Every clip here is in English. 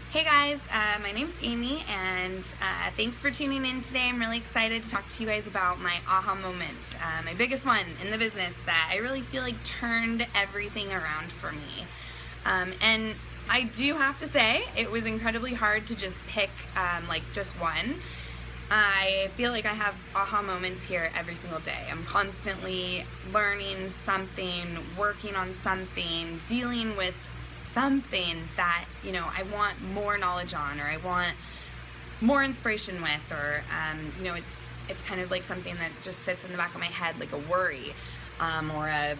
Hey guys, my name's Amy, and thanks for tuning in today. I'm really excited to talk to you guys about my aha moment, my biggest one in the business that I really feel like turned everything around for me. And I do have to say, it was incredibly hard to just pick just one. I feel like I have aha moments here every single day. I'm constantly learning something, working on something, dealing with something that, I want more knowledge on, or I want more inspiration with, or, it's kind of like something that just sits in the back of my head like a worry, or a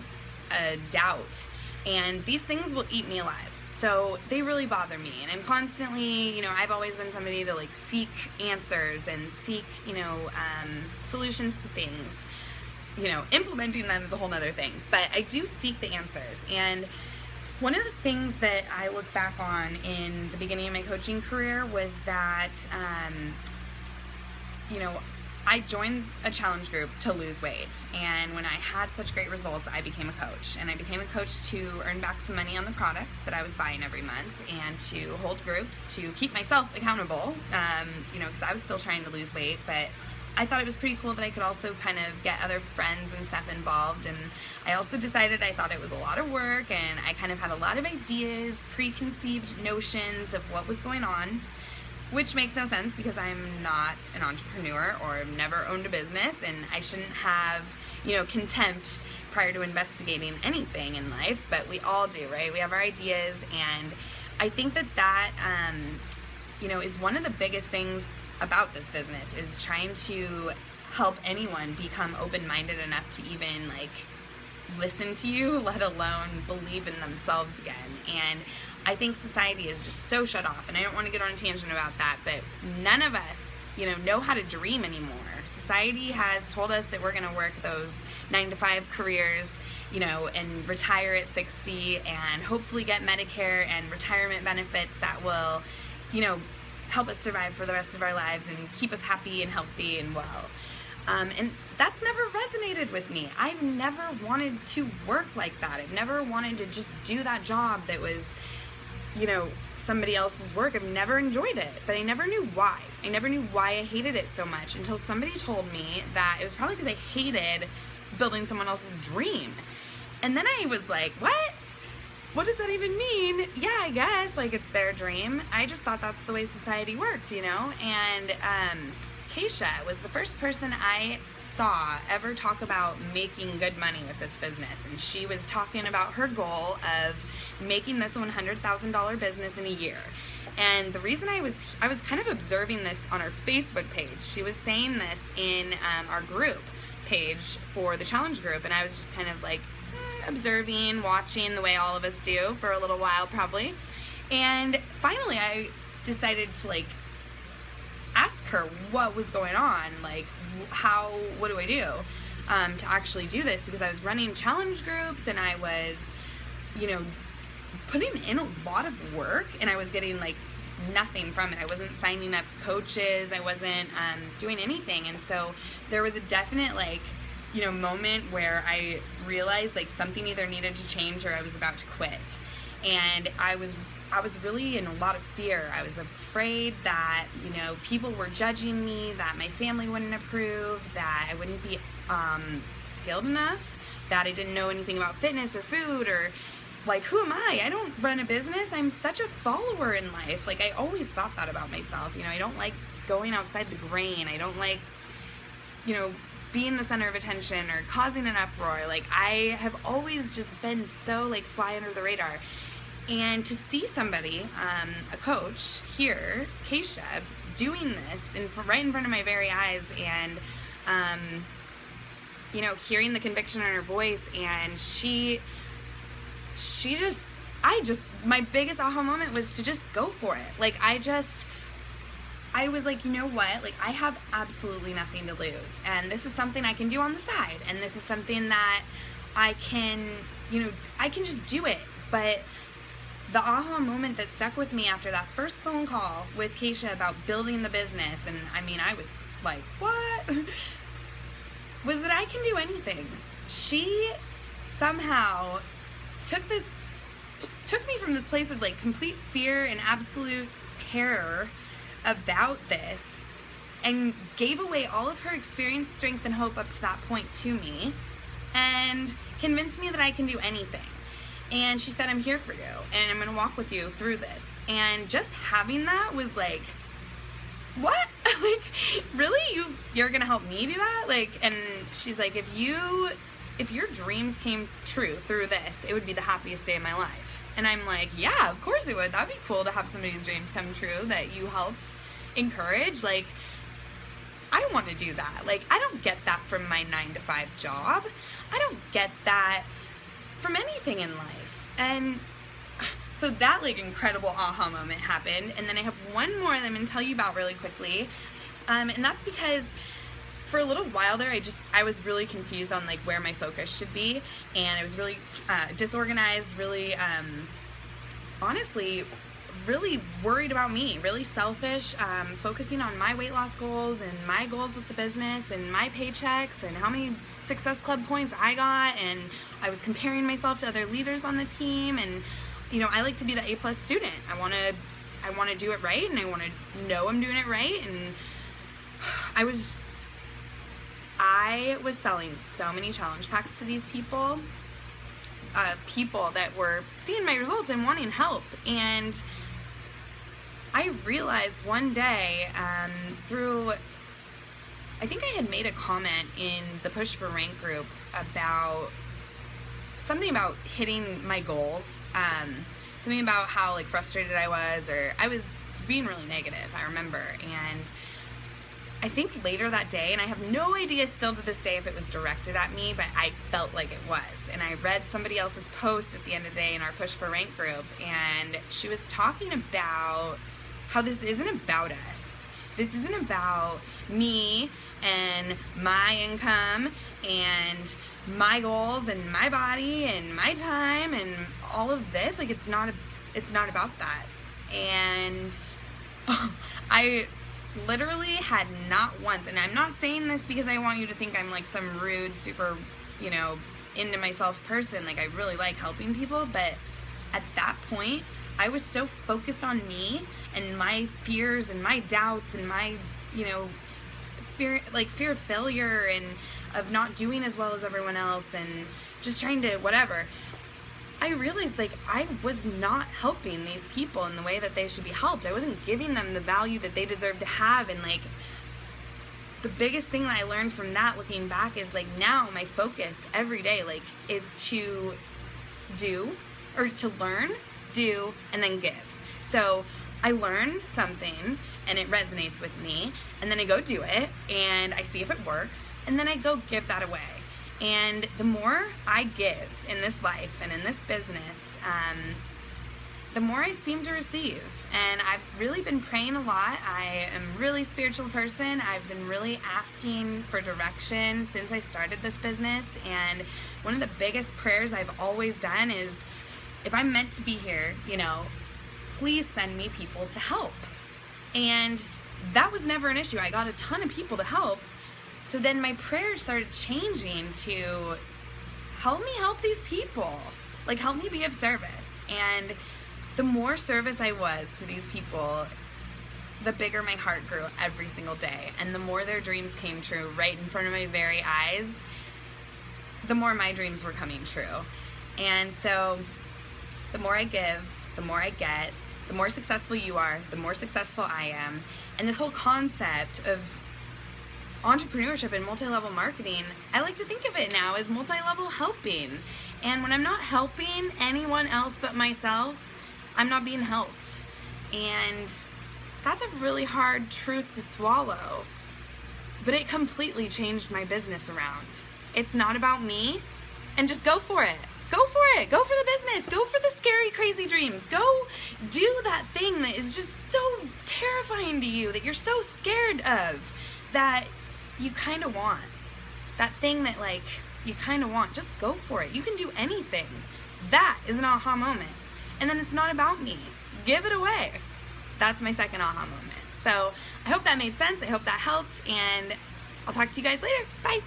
doubt. And these things will eat me alive. So they really bother me, and I'm constantly, I've always been somebody to seek answers and seek, solutions to things. Implementing them is a whole nother thing, but I do seek the answers. And one of the things that I look back on in the beginning of my coaching career was that, I joined a challenge group to lose weight, and when I had such great results, I became a coach. And I became a coach to earn back some money on the products that I was buying every month, and to hold groups to keep myself accountable, because I was still trying to lose weight, but I thought it was pretty cool that I could also kind of get other friends and stuff involved. And I also decided I thought it was a lot of work, and I kind of had a lot of ideas, preconceived notions of what was going on, which makes no sense because I'm not an entrepreneur or never owned a business, and I shouldn't have, contempt prior to investigating anything in life, but we all do, right? We have our ideas, and I think that is one of the biggest things about this business, is trying to help anyone become open-minded enough to even listen to you, let alone believe in themselves again. And I think society is just so shut off, and I don't want to get on a tangent about that, but none of us, know how to dream anymore. Society has told us that we're going to work those 9-to-5 careers, and retire at 60 and hopefully get Medicare and retirement benefits that will, help us survive for the rest of our lives and keep us happy and healthy and well. And that's never resonated with me. I've never wanted to work like that. I've never wanted to just do that job that was, somebody else's work. I've never enjoyed it, but I never knew why. I never knew why I hated it so much until somebody told me that it was probably because I hated building someone else's dream. And then I was like, what? What does that even mean? Yeah, I guess, it's their dream. I just thought that's the way society worked, And Keisha was the first person I saw ever talk about making good money with this business. And she was talking about her goal of making this $100,000 business in a year. And the reason I was kind of observing this on her Facebook page. She was saying this in our group page for the challenge group, and I was just kind of observing, watching the way all of us do for a little while probably. And finally I decided to ask her what was going on, what do I do to actually do this, because I was running challenge groups and I was putting in a lot of work, and I was getting nothing from it. I wasn't signing up coaches, I wasn't doing anything. And so there was a definite moment where I realized something either needed to change or I was about to quit. And I was really in a lot of fear. I was afraid that, people were judging me, that my family wouldn't approve, that I wouldn't be skilled enough, that I didn't know anything about fitness or food, or who am I? I don't run a business. I'm such a follower in life. I always thought that about myself. I don't like going outside the grain. I don't like, being the center of attention or causing an uproar. I have always just been so fly under the radar. And to see somebody, a coach here, Keisha, doing this right in front of my very eyes, and hearing the conviction in her voice, and my biggest aha moment was to just go for it. I was like, you know what? I have absolutely nothing to lose. And this is something I can do on the side. And this is something that I can just do it. But the aha moment that stuck with me after that first phone call with Keisha about building the business, and I was like, what? Was that I can do anything. She somehow took this took me from this place of like complete fear and absolute terror about this, and gave away all of her experience, strength, and hope up to that point to me, and convinced me that I can do anything. And she said, I'm here for you, and I'm going to walk with you through this. And just having that was like, what? Like, really? You're going to help me do that? Like, and she's like, if your dreams came true through this, it would be the happiest day of my life. And I'm like, yeah, of course it would. That'd be cool to have somebody's dreams come true that you helped encourage. Like, I want to do that. Like, I don't get that from my 9-to-5 job. I don't get that from anything in life. And so that like incredible aha moment happened. And then I have one more that I'm going to tell you about really quickly. And that's because for a little while there, I was really confused on like where my focus should be. And I was really disorganized, really, honestly, really worried about me, really selfish, focusing on my weight loss goals and my goals with the business and my paychecks and how many Success Club points I got. And I was comparing myself to other leaders on the team. And, you know, I like to be the A+ student. I want to do it right, and I want to know I'm doing it right. And I was selling so many challenge packs to these people that were seeing my results and wanting help. And I realized one day through, I think I had made a comment in the Push for Rank group about something about hitting my goals, something about how like frustrated I was, or I was being really negative, I remember. And I think later that day, and I have no idea still to this day if it was directed at me, but I felt like it was. And I read somebody else's post at the end of the day in our Push for Rank group, and she was talking about how this isn't about us. This isn't about me and my income and my goals and my body and my time and all of this. Like, it's not about that. And I literally had not once, and I'm not saying this because I want you to think I'm like some rude, super, you know, into myself person. Like, I really like helping people, but at that point, I was so focused on me and my fears and my doubts and my, you know, fear of failure and of not doing as well as everyone else and just trying to whatever. I realized like I was not helping these people in the way that they should be helped. I wasn't giving them the value that they deserve to have. And like the biggest thing that I learned from that, looking back, is like now my focus every day like is to learn, do, and then give. So I learn something and it resonates with me, and then I go do it and I see if it works, and then I go give that away. And the more I give in this life and in this business, the more I seem to receive. And I've really been praying a lot. I am a really spiritual person. I've been really asking for direction since I started this business. And one of the biggest prayers I've always done is, if I'm meant to be here, you know, please send me people to help. And that was never an issue. I got a ton of people to help. So then my prayers started changing to help me help these people. Like, help me be of service. And the more service I was to these people, the bigger my heart grew every single day. And the more their dreams came true right in front of my very eyes, the more my dreams were coming true. And so the more I give, the more I get. The more successful you are, the more successful I am. And this whole concept of entrepreneurship and multi-level marketing, I like to think of it now as multi-level helping. And when I'm not helping anyone else but myself, I'm not being helped. And that's a really hard truth to swallow. But it completely changed my business around. It's not about me, and just go for it. Go for it. Go for the business. Go for the scary, crazy dreams. Go do that thing that is just so terrifying to you, that you're so scared of, that you kind of want. That thing that like you kind of want. Just go for it. You can do anything. That is an aha moment. And then it's not about me. Give it away. That's my second aha moment. So I hope that made sense. I hope that helped. And I'll talk to you guys later. Bye.